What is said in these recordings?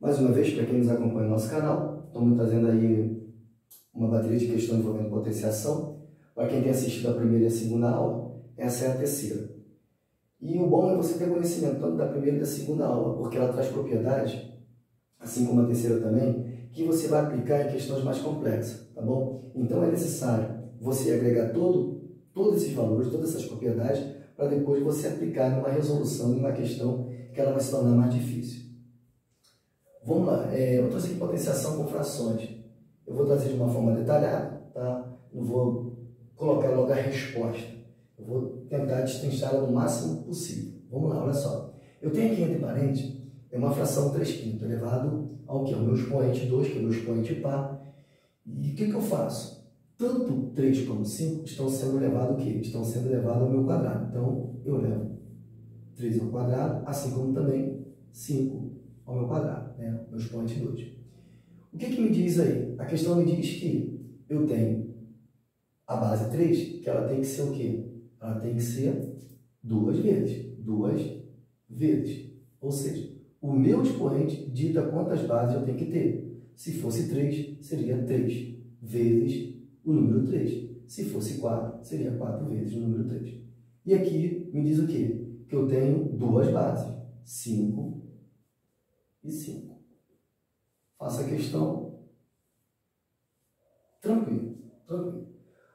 Mais uma vez, para quem nos acompanha no nosso canal, estamos trazendo aí uma bateria de questões envolvendo potenciação. Para quem tem assistido a primeira e a segunda aula, essa é a terceira. E o bom é você ter conhecimento tanto da primeira e da segunda aula, porque ela traz propriedades, assim como a terceira também, que você vai aplicar em questões mais complexas, tá bom? Então é necessário você agregar todos esses valores, todas essas propriedades, para depois você aplicar numa resolução, em uma questão que ela vai se tornar mais difícil. Vamos lá, eu trouxe aqui potenciação com frações. Eu vou trazer de uma forma detalhada, tá? Não vou colocar logo a resposta. Eu vou tentar destrinchá-la no máximo possível. Vamos lá, olha só. Eu tenho aqui entre parênteses uma fração 3/5 elevado ao que? Ao meu expoente 2, que é o meu expoente par. E o que eu faço? Tanto 3 como 5 estão sendo elevados ao quê? Estão sendo elevados ao meu quadrado. Então, eu levo 3 ao quadrado, assim como também 5 ao meu quadrado, né? Meu expoente 2. O que me diz aí? A questão me diz que eu tenho a base 3, que ela tem que ser o quê? Ela tem que ser 2 vezes. 2 vezes. Ou seja, o meu expoente dita quantas bases eu tenho que ter. Se fosse 3, seria 3 vezes o número 3. Se fosse 4, seria 4 vezes o número 3. E aqui me diz o quê? Que eu tenho duas bases, 5 e 5. Faça a questão tranquilo, tranquilo.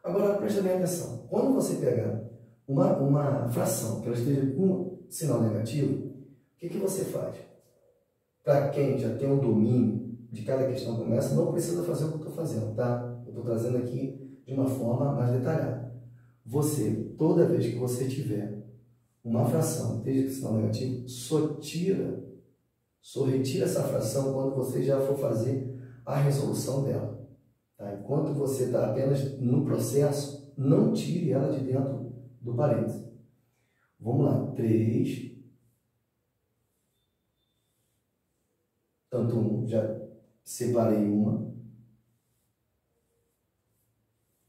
Agora, preste bem atenção. Quando você pegar uma fração que ela esteja com sinal negativo, o que você faz? Para quem já tem o domínio de cada questão como essa, não precisa fazer o que eu estou fazendo, tá? Eu estou trazendo aqui de uma forma mais detalhada. Você, toda vez que você tiver uma fração que esteja com sinal negativo, só retira essa fração quando você já for fazer a resolução dela. Tá? Enquanto você está apenas no processo, não tire ela de dentro do parênteses. Vamos lá, 3, tanto um, já separei uma,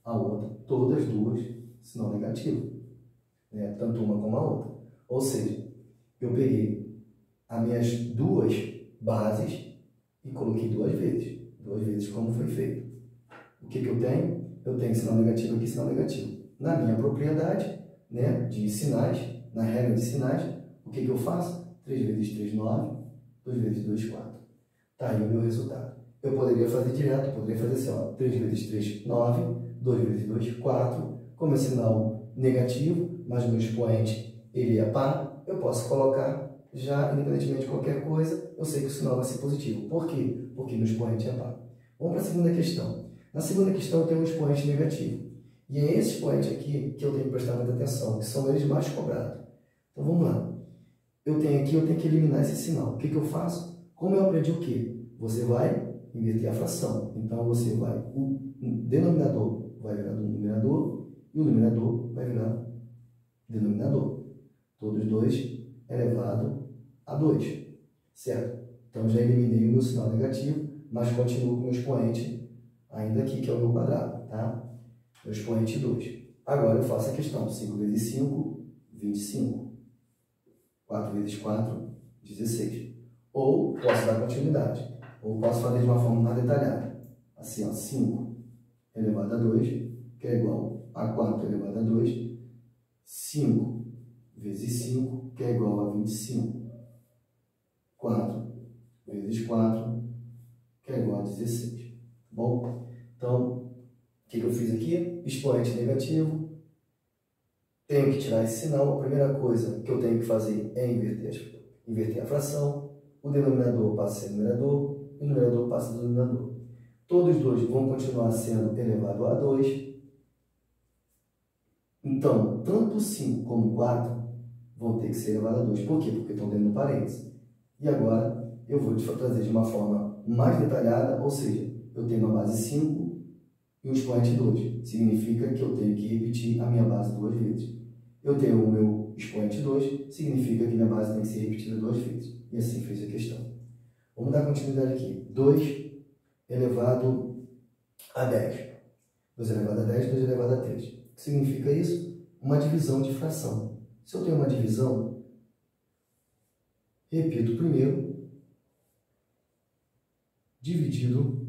a outra, todas duas, sinal negativo, né? Tanto uma como a outra. Ou seja, eu peguei as minhas duas bases e coloquei duas vezes como foi feito. O que eu tenho? Eu tenho sinal negativo aqui, sinal negativo. Na minha propriedade, né, de sinais, na regra de sinais, o que eu faço? 3 vezes 3, 9, 2 vezes 2, 4. Tá aí o meu resultado. Eu poderia fazer direto, poderia fazer assim, ó, 3 vezes 3, 9, 2 vezes 2, 4. Como é sinal negativo, mas o meu expoente ele é par, eu posso colocar já, independentemente de qualquer coisa, eu sei que o sinal vai ser positivo. Por quê? Porque meu expoente é par. Vamos para a segunda questão. Na segunda questão eu tenho um expoente negativo. E é esse expoente aqui que eu tenho que prestar muita atenção, que são eles mais cobrados. Então vamos lá. Eu tenho que eliminar esse sinal. O que eu faço? Como eu aprendi o quê? Você vai inverter a fração. Então você vai, o denominador vai virar do numerador e o numerador vai virar denominador. Todos dois elevado a 2. Certo? Então já eliminei o meu sinal negativo, mas continuo com o meu expoente ainda aqui, que é o meu quadrado, tá? Meu expoente 2. Agora eu faço a questão. 5 vezes 5, 25. 4 vezes 4, 16. Ou posso dar continuidade. Ou posso fazer de uma forma mais detalhada. Assim, ó, 5 elevado a 2, que é igual a 4 elevado a 2. 5 vezes 5, que é igual a 25. 4 vezes 4, que é igual a 16. Bom? Então, o que eu fiz aqui? Expoente negativo. Tenho que tirar esse sinal. A primeira coisa que eu tenho que fazer é inverter a fração. O denominador passa a ser numerador e o numerador passa a ser denominador. Todos os dois vão continuar sendo elevado a 2. Então, tanto 5 como 4 vão ter que ser elevado a 2. Por quê? Porque estão dentro do parênteses. E agora eu vou trazer de uma forma mais detalhada, ou seja, eu tenho uma base 5 e um expoente 2. Significa que eu tenho que repetir a minha base duas vezes. Eu tenho o meu expoente 2, significa que minha base tem que ser repetida duas vezes. E assim fiz a questão. Vamos dar continuidade aqui. 2 elevado a 10. 2 elevado a 10, 2 elevado a 3. O que significa isso? Uma divisão de fração. Se eu tenho uma divisão, repito primeiro dividido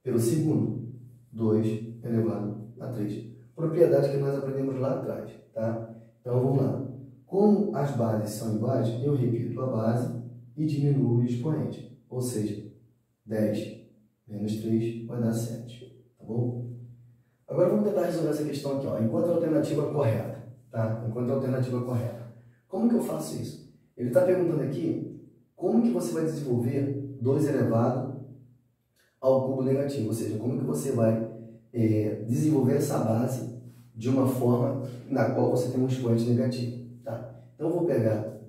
pelo segundo, 2 elevado a 3. Propriedade que nós aprendemos lá atrás, tá? Então, vamos lá. Como as bases são iguais, eu repito a base e diminuo o expoente. Ou seja, 10 menos 3 vai dar 7, tá bom? Agora, vamos tentar resolver essa questão aqui, ó. Enquanto a alternativa correta, tá? Enquanto a alternativa correta. Como que eu faço isso? Ele está perguntando aqui como que você vai desenvolver 2 elevado ao cubo negativo, ou seja, como que você vai desenvolver essa base de uma forma na qual você tem um expoente negativo, tá? Então, eu vou pegar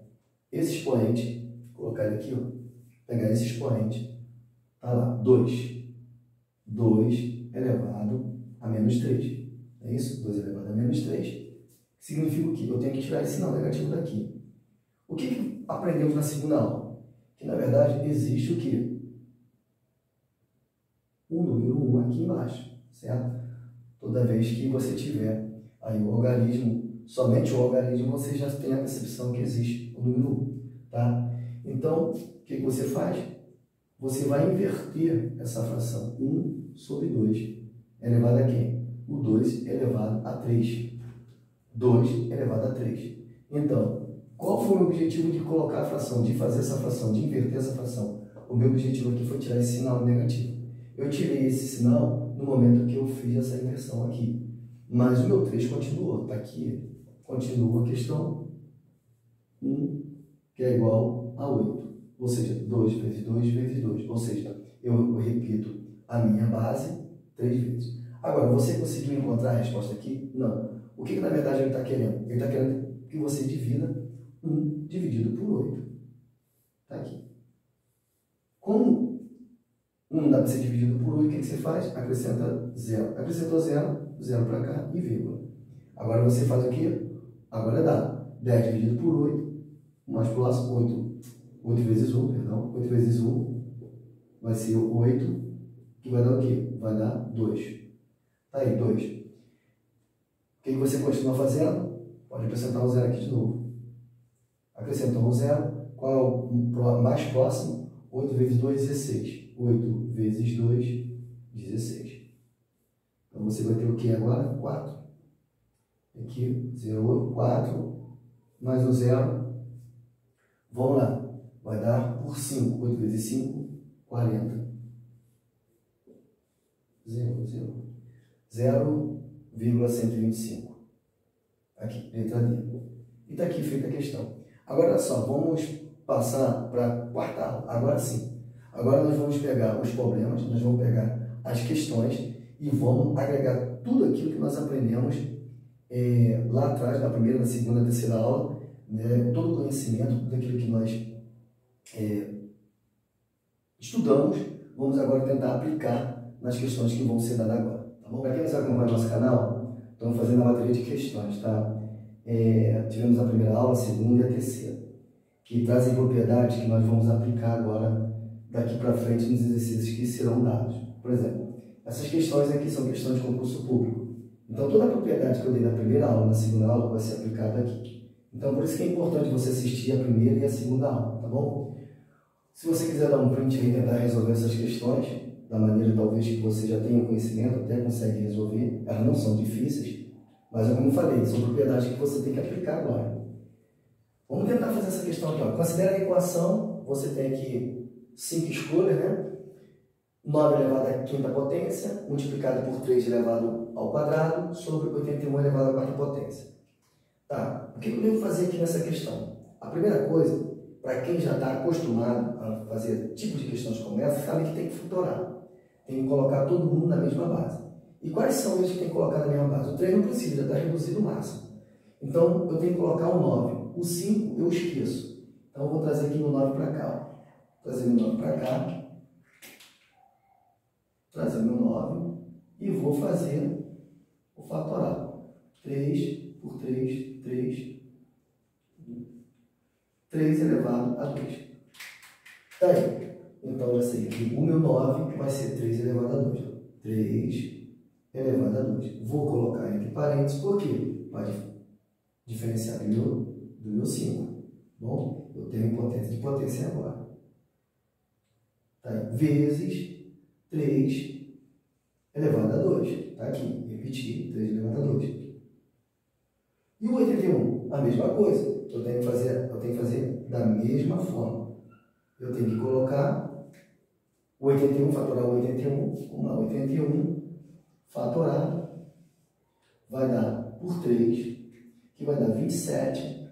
esse expoente, colocar ele aqui, ó, pegar esse expoente, tá lá, 2 elevado a menos 3, é isso? 2 elevado a menos 3, significa o quê? Eu tenho que tirar esse sinal negativo daqui. O que aprendemos na segunda aula? Que, na verdade, existe o quê? O número 1 aqui embaixo, certo? Toda vez que você tiver aí o algarismo, somente o algarismo, você já tem a percepção que existe o número 1, tá? Então, o que você faz? Você vai inverter essa fração. 1 sobre 2 elevado a quem? O 2 elevado a 3. 2 elevado a 3. Então, qual foi o meu objetivo de colocar a fração, de fazer essa fração, de inverter essa fração? O meu objetivo aqui foi tirar esse sinal negativo. Eu tirei esse sinal no momento que eu fiz essa inversão aqui. Mas o meu 3 continuou. Está aqui, continua a questão 1, que é igual a 8. Ou seja, 2 vezes 2 vezes 2. Ou seja, eu repito a minha base 3 vezes. Agora, você conseguiu encontrar a resposta aqui? Não. O que na verdade ele está querendo? Ele está querendo que você divida 1 dividido por 8. Está aqui. Como 1 dá para ser dividido por 8, o que você faz? Acrescenta 0. Acrescentou 0, 0 para cá e vírgula. Agora você faz o quê? Agora dá 10 dividido por 8, mais próximo 8 vezes 1, perdão. 8 vezes 1 vai ser 8, que vai dar o quê? Vai dar 2. Tá aí, 2. O que você continua fazendo? Pode acrescentar um 0 aqui de novo. Acrescentou um 0. Qual é o mais próximo? 8 vezes 2, 16. 8 vezes 2, 16. Então, você vai ter o que agora? 4. Aqui, 0, 4, mais um 0. Vamos lá. Vai dar por 5. 8 vezes 5, 40. 0,125. Aqui, letra D. E está aqui feita a questão. Agora, olha só, vamos passar para a quarta aula. Agora sim. Agora nós vamos pegar os problemas, nós vamos pegar as questões e vamos agregar tudo aquilo que nós aprendemos lá atrás, na primeira, na segunda, na terceira aula, né, todo o conhecimento, tudo aquilo que nós estudamos, vamos agora tentar aplicar nas questões que vão ser dadas agora. Tá bom? Para quem nos acompanha no nosso canal, estamos fazendo a bateria de questões, tá? Tivemos a primeira aula, a segunda e a terceira, que trazem propriedades que nós vamos aplicar agora, daqui para frente, nos exercícios que serão dados. Por exemplo, essas questões aqui são questões de concurso público. Então, toda a propriedade que eu dei na primeira aula, na segunda aula, vai ser aplicada aqui. Então, por isso que é importante você assistir a primeira e a segunda aula, tá bom? Se você quiser dar um print e tentar resolver essas questões, da maneira talvez que você já tenha conhecimento, até consegue resolver, elas não são difíceis, mas como eu falei, são propriedades que você tem que aplicar agora. Vamos tentar fazer essa questão aqui, ó. Considera a equação, você tem aqui 5 escolhas, né? 9 elevado à quinta potência, multiplicado por 3 elevado ao quadrado, sobre 81 elevado à quarta potência. Tá, o que eu devo fazer aqui nessa questão? A primeira coisa, para quem já está acostumado a fazer tipos de questões como essa, sabe que tem que futurar. Tem que colocar todo mundo na mesma base. E quais são eles que tem que colocar na mesma base? O 3 não precisa, já está reduzido o máximo. Então, eu tenho que colocar o 9. O 5 eu esqueço. Então, eu vou trazer aqui o 9 para cá. Ó. Trazer o 9 para cá. Trazer o meu 9 e vou fazer o fatorado. 3 por 3, 3. 3 elevado a 2. Tá aí. Então, eu sei que o meu 9 vai ser 3 elevado a 2. 3 elevado a 2. Vou colocar entre parênteses, por quê? Vai diferenciar do meu 5. Bom, eu tenho potência de potência agora. tá aí, vezes 3 elevado a 2. Está aqui, repetir, 3 elevado a 2. E o 81? A mesma coisa. Eu tenho que fazer da mesma forma. Eu tenho que colocar o 81, fatorar o 81. Vamos lá, 81 fatorar vai dar por 3, que vai dar 27,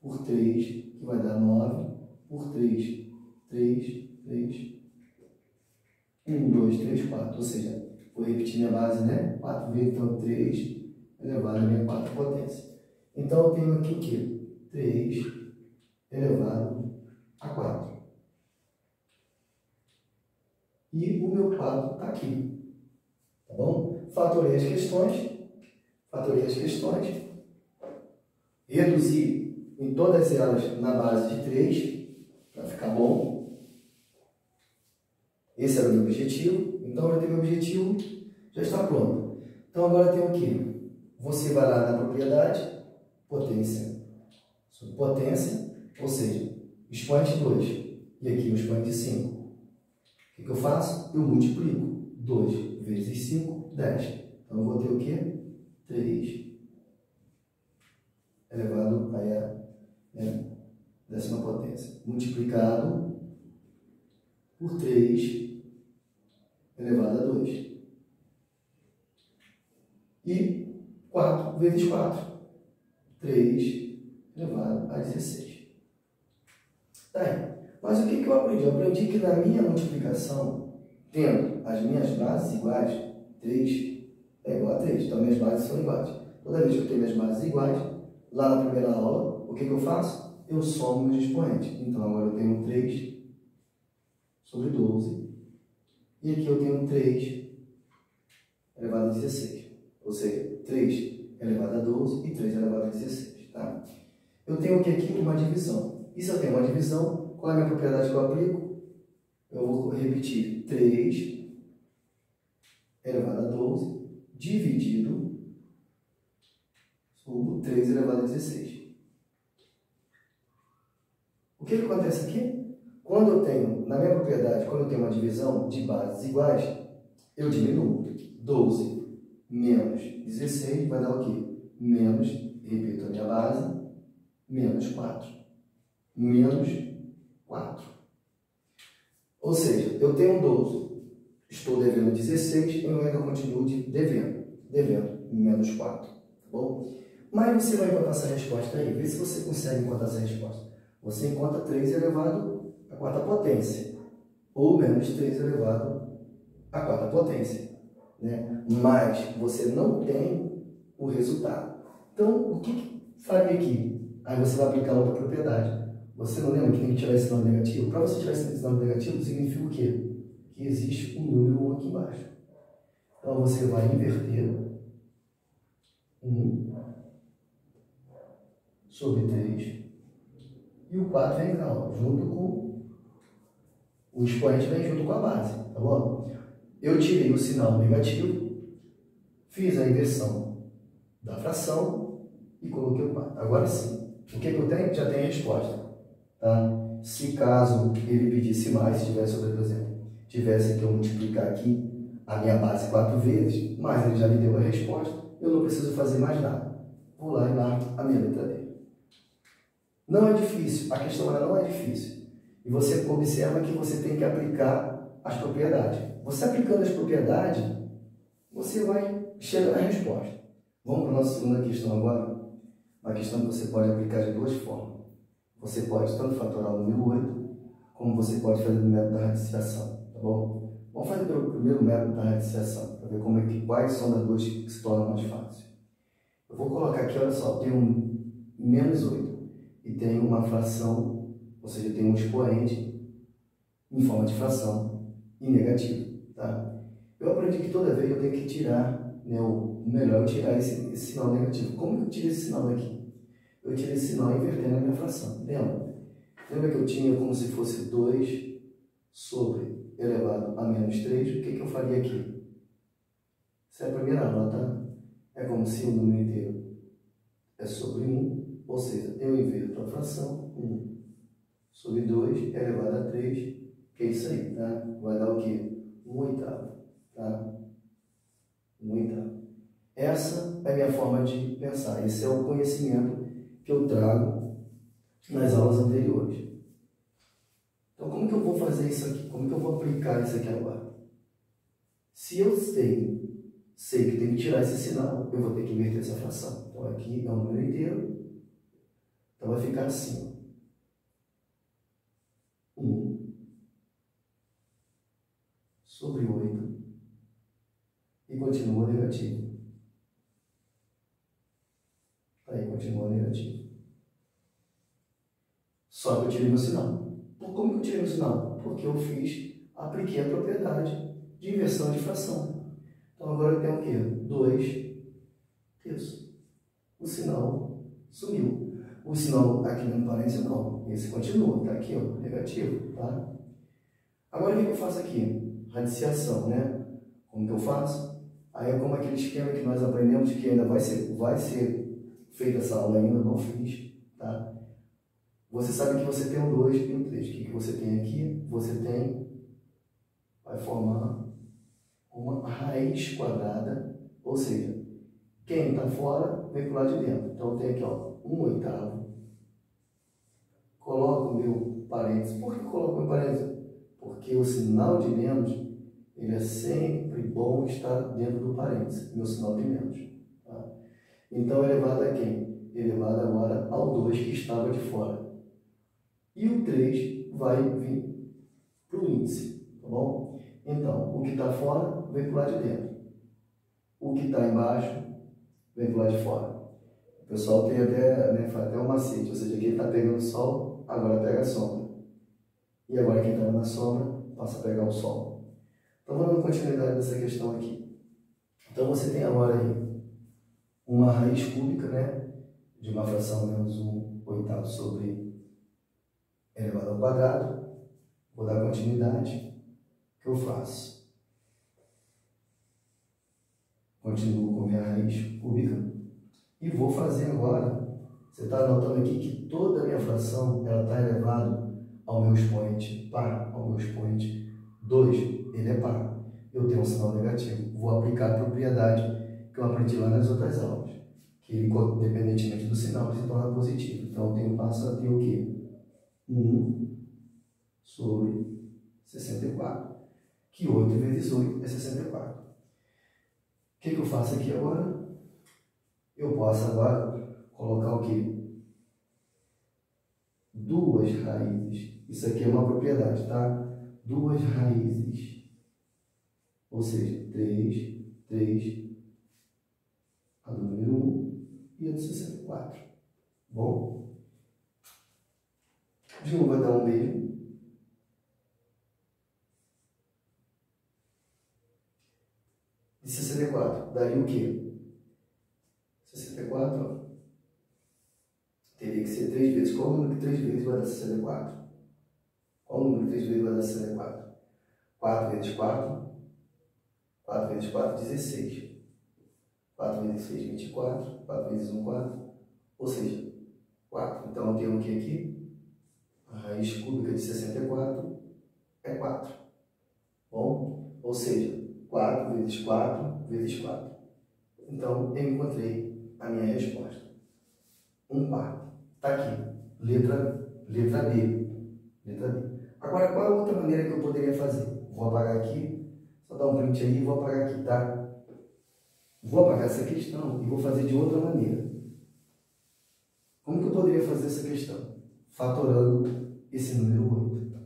por 3, que vai dar 9, por 3, 3, 3, 1, 2, 3, 4. Ou seja, vou repetir minha base, né? 4 vezes, então 3 elevado a minha 4 potência. Então, eu tenho aqui o quê? 3 elevado a 4. E o meu 4 está aqui. Tá bom? Fatorei as questões. Reduzi em todas elas na base de 3, para ficar bom. Esse era o meu objetivo. Então, eu já tenho o objetivo, já está pronto. Então, agora tem o quê? Você vai lá na propriedade, potência sobre potência, ou seja, expoente 2, e aqui o expoente 5. O que eu faço? Eu multiplico. 2 vezes 5, 10. Então, eu vou ter o quê? 3 elevado a décima potência, multiplicado por 3 elevado a 2. E 4 vezes 4. 3 elevado a 16. Tá aí. Mas o que eu aprendi? Eu aprendi que na minha multiplicação, tendo as minhas bases iguais, 3 é igual a 3. Então, minhas bases são iguais. Toda vez que eu tenho minhas bases iguais, lá na primeira aula, o que eu faço? Eu somo meus expoentes. Então, agora eu tenho 3 sobre 12. E aqui eu tenho 3 elevado a 16. Ou seja, 3 elevado a 12 e 3 elevado a 16. Tá? Eu tenho aqui uma divisão. E se eu tenho uma divisão, qual é a minha propriedade que eu aplico? Eu vou repetir 3 elevado a 12 dividido por 3 elevado a 16. O que acontece aqui? Quando eu tenho, na minha propriedade, quando eu tenho uma divisão de bases iguais, eu diminuo. 12 menos 16 vai dar o quê? Menos, repito a minha base, menos 4. Menos 4. Ou seja, eu tenho 12, estou devendo 16, eu ainda continuo devendo menos 4. Tá bom? Mas você vai encontrar essa resposta aí. Vê se você consegue encontrar essa resposta. Você encontra 3 elevado à quarta potência. Ou menos 3 elevado à quarta potência. Né? Mas você não tem o resultado. Então, o que faria aqui? Aí você vai aplicar outra propriedade. Você não lembra que tem que tirar esse sinal negativo? Para você tirar esse sinal negativo, significa o quê? Que existe um número 1 aqui embaixo. Então, você vai inverter 1 sobre 3. E o 4 vem cá, ó, junto com o expoente, vem junto com a base. Tá bom? Eu tirei o sinal negativo, fiz a inversão da fração e coloquei o 4. Agora sim, o que eu tenho? Já tenho a resposta. Tá? Se caso ele pedisse mais, se tivesse, por exemplo, tivesse que eu multiplicar aqui a minha base 4 vezes, mas ele já me deu a resposta, eu não preciso fazer mais nada. Vou lá e marco a minha letra D. Não é difícil, a questão não é difícil. E você observa que você tem que aplicar as propriedades. Você aplicando as propriedades, você vai chegar na resposta. Vamos para a nossa segunda questão agora. Uma questão que você pode aplicar de duas formas. Você pode tanto fatorar o número 8, como você pode fazer no método da radiciação, tá bom? Vamos fazer pelo primeiro método da radiciação, para ver quais são das duas que se tornam mais fáceis. Eu vou colocar aqui, olha só, tem um menos 8 e tem uma fração, ou seja, tem um expoente em forma de fração e negativo, tá? Eu aprendi que toda vez eu tenho que tirar, né, o melhor é tirar esse sinal negativo. Como que eu tiro esse sinal daqui? Eu tirei esse sinal invertendo a minha fração. Lembra que eu tinha como se fosse 2 sobre elevado a menos 3? O que eu faria aqui? Essa é a primeira aula, tá? É como se o número inteiro é sobre 1, ou seja, eu inverto a fração, 1 sobre 2 elevado a 3, que é isso aí, tá? Essa é a minha forma de pensar. Esse é o conhecimento que eu trago nas aulas anteriores. Então, como que eu vou fazer isso aqui? Como que eu vou aplicar isso aqui agora? Se eu sei que tem que tirar esse sinal, eu vou ter que inverter essa fração. Então, aqui é um número inteiro. Então, vai ficar assim. 1 sobre 8 e continua negativo. Aí, continua negativo. Só que eu tirei meu sinal. Como que eu tirei meu sinal? Porque eu apliquei a propriedade de inversão de fração. Então, agora eu tenho o quê? 2 terços. O sinal sumiu. O sinal aqui no parênteses não. Esse continua, está aqui, ó, negativo, tá? Agora, o que eu faço aqui? Radiciação, né? Como que eu faço? Aí é como aquele esquema que nós aprendemos, que ainda vai ser feita essa aula, ainda não fiz, tá? Você sabe que você tem o 2 e o 3. O que você tem aqui? Você vai formar uma raiz quadrada, ou seja, quem está fora vem para o lado de dentro. Então, eu tenho aqui, ó, 1/8. Coloco o meu parênteses. Por que eu coloco o meu parênteses? Porque o sinal de menos, ele é sempre bom estar dentro do parênteses, meu sinal de menos. Tá? Então, elevado a quem? Elevado agora ao 2 que estava de fora. E o 3 vai vir para o índice, tá bom? Então, o que está fora vem para o lado de dentro. O que está embaixo vem para o lado de fora. O pessoal tem até, né, faz até um macete, ou seja, quem está pegando o sol, agora pega a sombra. E agora quem estava na sombra, passa a pegar o sol. Então, vamos dar continuidade dessa questão aqui. Então, você tem agora aí uma raiz cúbica, né, de uma fração menos 1/8 sobre elevado ao quadrado. Vou dar continuidade. O que eu faço? Continuo com minha raiz cúbica e vou fazer agora. Você está notando aqui que toda a minha fração está elevada ao meu expoente par, ao meu expoente 2, ele é par. Eu tenho um sinal negativo. Vou aplicar a propriedade que eu aprendi lá nas outras aulas, que ele, independentemente do sinal, ele se torna positivo. Então, eu passo a ter o quê? 1 sobre 64, que 8 vezes 8 é 64. O que eu faço aqui agora? Eu posso agora colocar o quê? 2 raízes. Isso aqui é uma propriedade, tá? 2 raízes. Ou seja, 3, a do número 1 e a do 64. Bom? De 1 vai dar um meio. De 64, daria o quê? 64, ó, teria que ser 3 vezes. Qual o número que 3 vezes vai dar 64? Qual o número que 3 vezes vai dar 64? 4 vezes 4. 4 vezes 4, 16. 4 vezes 6, 24. 4 vezes 1, 4. Ou seja, 4. Então, eu tenho o que aqui? A raiz cúbica de 64 é 4. Bom? Ou seja, 4 vezes 4 vezes 4. Então, eu encontrei a minha resposta. 1 par. Está aqui. Letra B. Letra B. Agora, qual é a outra maneira que eu poderia fazer? Vou apagar aqui. Só dar um print aí e vou apagar aqui, tá? Vou apagar essa questão e vou fazer de outra maneira. Como que eu poderia fazer essa questão? Fatorando esse número 8.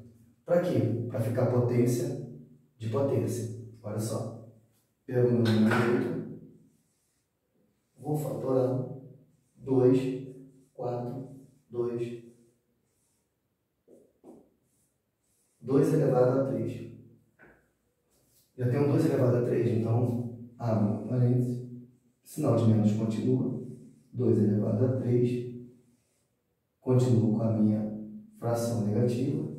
Para quê? Para ficar potência de potência. Olha só. Pego o meu número 8. Vou fatorando. 2, 4, 2. 2 elevado a 3. Já tenho 2 elevado a 3, então abro parênteses. Sinal de menos continua. 2 elevado a 3. Continuo com a minha fração negativa.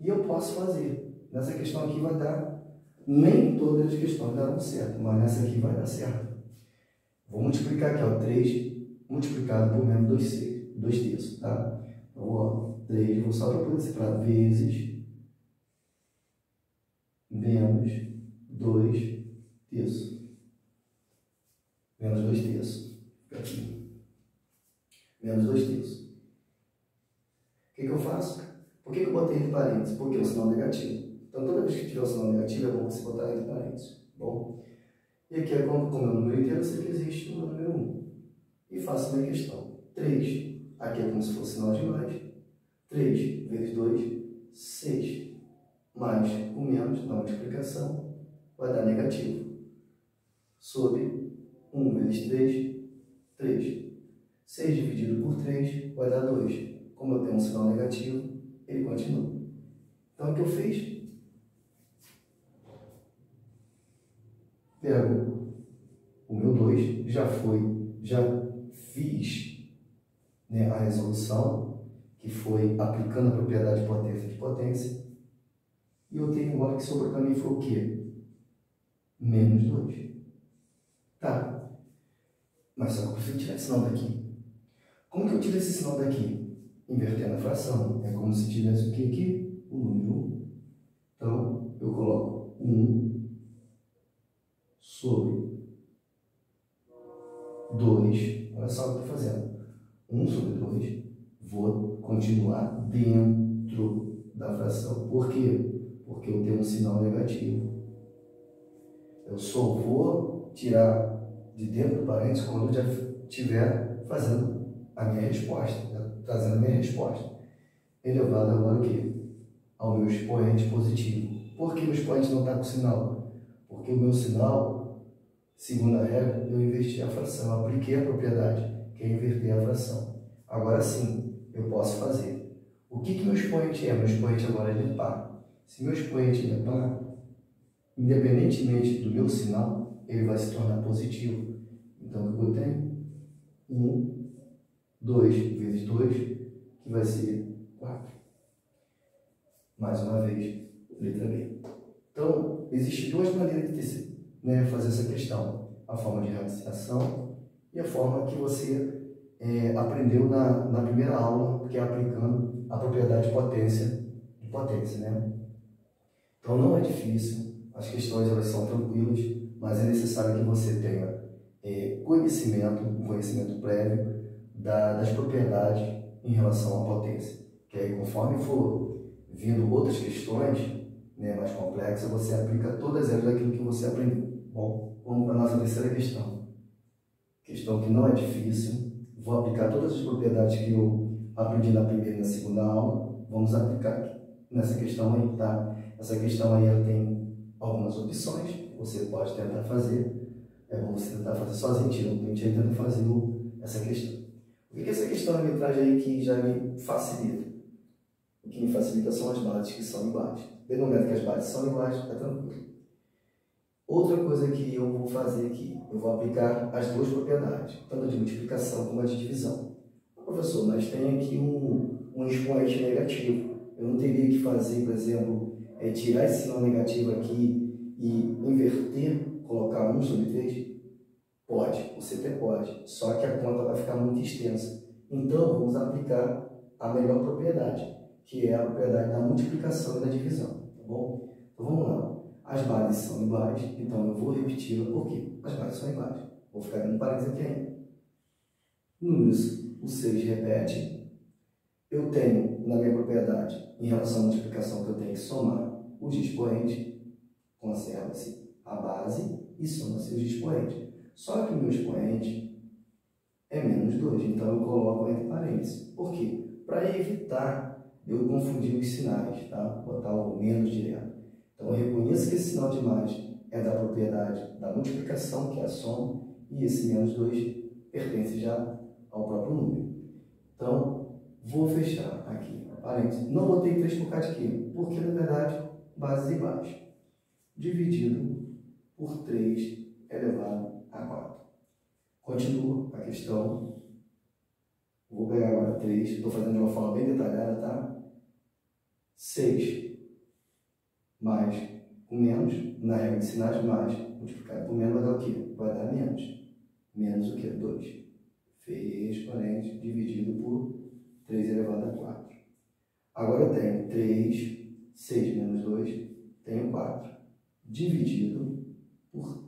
E eu posso fazer. Nessa questão aqui vai dar, nem todas as questões darão certo, mas nessa aqui vai dar certo. Vou multiplicar aqui, ó, 3 multiplicado por menos 2 terços, tá? Então, ó, 3, vou só para poder separar, vezes menos 2 terços. menos 2 terços. Fica aqui. Menos 2 terços. O que eu faço? Por que eu botei entre parênteses? Porque é o sinal negativo. Então, toda vez que tiver o sinal negativo, é bom você botar entre parênteses. Bom, e aqui é como é o número inteiro, eu sei que existe o número 1. E faço a minha questão. 3. Aqui é como se fosse sinal de mais. 3 vezes 2, 6. Mais o menos, na multiplicação, vai dar negativo. Sobre 1 vezes 3, 3. 6 dividido por 3 vai dar 2. Como eu tenho um sinal negativo, ele continua. Então, o que eu fiz? Pego o meu 2, já fiz, né, a resolução, que foi aplicando a propriedade potência de potência, e eu tenho agora que sobrou para mim foi o quê? Menos 2. Tá, mas só que eu preciso tirar esse sinal daqui. Como que eu tiro esse sinal daqui? Invertendo a fração. É como se tivesse o que aqui? O número 1. Então, eu coloco 1 sobre 2. Olha só o que eu estou fazendo. 1 sobre 2. Vou continuar dentro da fração. Por quê? Porque eu tenho um sinal negativo. Eu só vou tirar de dentro do parênteses quando eu já estiver fazendo a minha resposta, trazendo a minha resposta. Elevado agora o quê? Ao meu expoente positivo. Por que o expoente não está com sinal? Porque o meu sinal, segundo a regra, eu inverti a fração, eu apliquei a propriedade, que é inverter a fração. Agora sim, eu posso fazer. O que meu expoente é? Meu expoente agora é par. Se meu expoente é par, independentemente do meu sinal, ele vai se tornar positivo. Então, o que eu tenho? 1, 2 vezes 2, que vai ser 4. Mais uma vez, letra B. Então, existem duas maneiras de fazer essa questão. A forma de radiciação e a forma que você aprendeu na primeira aula, que é aplicando a propriedade de potência, né? Então, não é difícil, as questões elas são tranquilas, mas é necessário que você tenha um conhecimento prévio das propriedades em relação à potência. Que aí, conforme for vindo outras questões, né, mais complexas, você aplica todas elas daquilo que você aprendeu. Bom, vamos para a nossa terceira questão. Questão que não é difícil. Vou aplicar todas as propriedades que eu aprendi na primeira e na segunda aula. Vamos aplicar aqui nessa questão aí, tá? Essa questão aí ela tem algumas opções que você pode tentar fazer. É bom você tentar fazer sozinho, tira um print aí e tenta fazer essa questão. O que essa questão me traz aí que já me facilita? O que me facilita são as bases que são iguais. Pelo momento que as bases são iguais, é tranquilo. Outra coisa que eu vou fazer aqui, eu vou aplicar as duas propriedades, tanto a de multiplicação como a de divisão. Professor, mas tem aqui um expoente negativo. Eu não teria que fazer, por exemplo, tirar esse sinal negativo aqui e inverter, colocar 1 sobre 3? Pode, você até pode, só que a conta vai ficar muito extensa. Então, vamos aplicar a melhor propriedade, que é a propriedade da multiplicação e da divisão, tá bom? Então, vamos lá. As bases são iguais, então eu vou repeti-la. Por quê? As bases são iguais. Vou ficar dando parênteses aqui ainda. Números, o 6 repete. Eu tenho, na minha propriedade, em relação à multiplicação, que eu tenho que somar os expoentes, conserva-se a base e soma-se os expoentes. Só que o meu expoente é menos 2, então eu coloco entre parênteses. Por quê? Para evitar eu confundir os sinais, tá? Botar o menos direto. Então eu reconheço que esse sinal de mais é da propriedade da multiplicação, que é a soma, e esse menos 2 pertence já ao próprio número. Então, vou fechar aqui, parênteses. Não botei 3 por causa de quê? Porque, na verdade, bases iguais. Dividido por 3 elevado a 4. Continua a questão. Vou pegar agora 3. Estou fazendo de uma forma bem detalhada, tá? 6 mais com menos. Na regra de sinais, mais multiplicado por menos vai dar o quê? Vai dar menos. Menos o quê? 2. Fez parênteses dividido por 3 elevado a 4. Agora eu tenho 3, 6 menos 2, tenho 4. Dividido por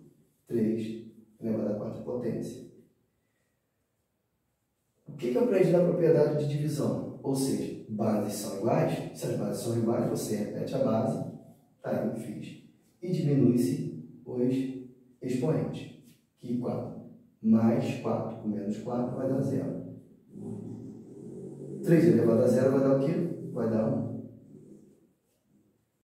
3 elevado a quarta potência. O que eu aprendi na propriedade de divisão? Ou seja, bases são iguais. Se as bases são iguais, você repete a base, tá, eu fiz, e diminui-se os expoentes. Que 4 mais 4 com menos 4 vai dar 0. 3 elevado a 0 vai dar o quê? Vai dar 1.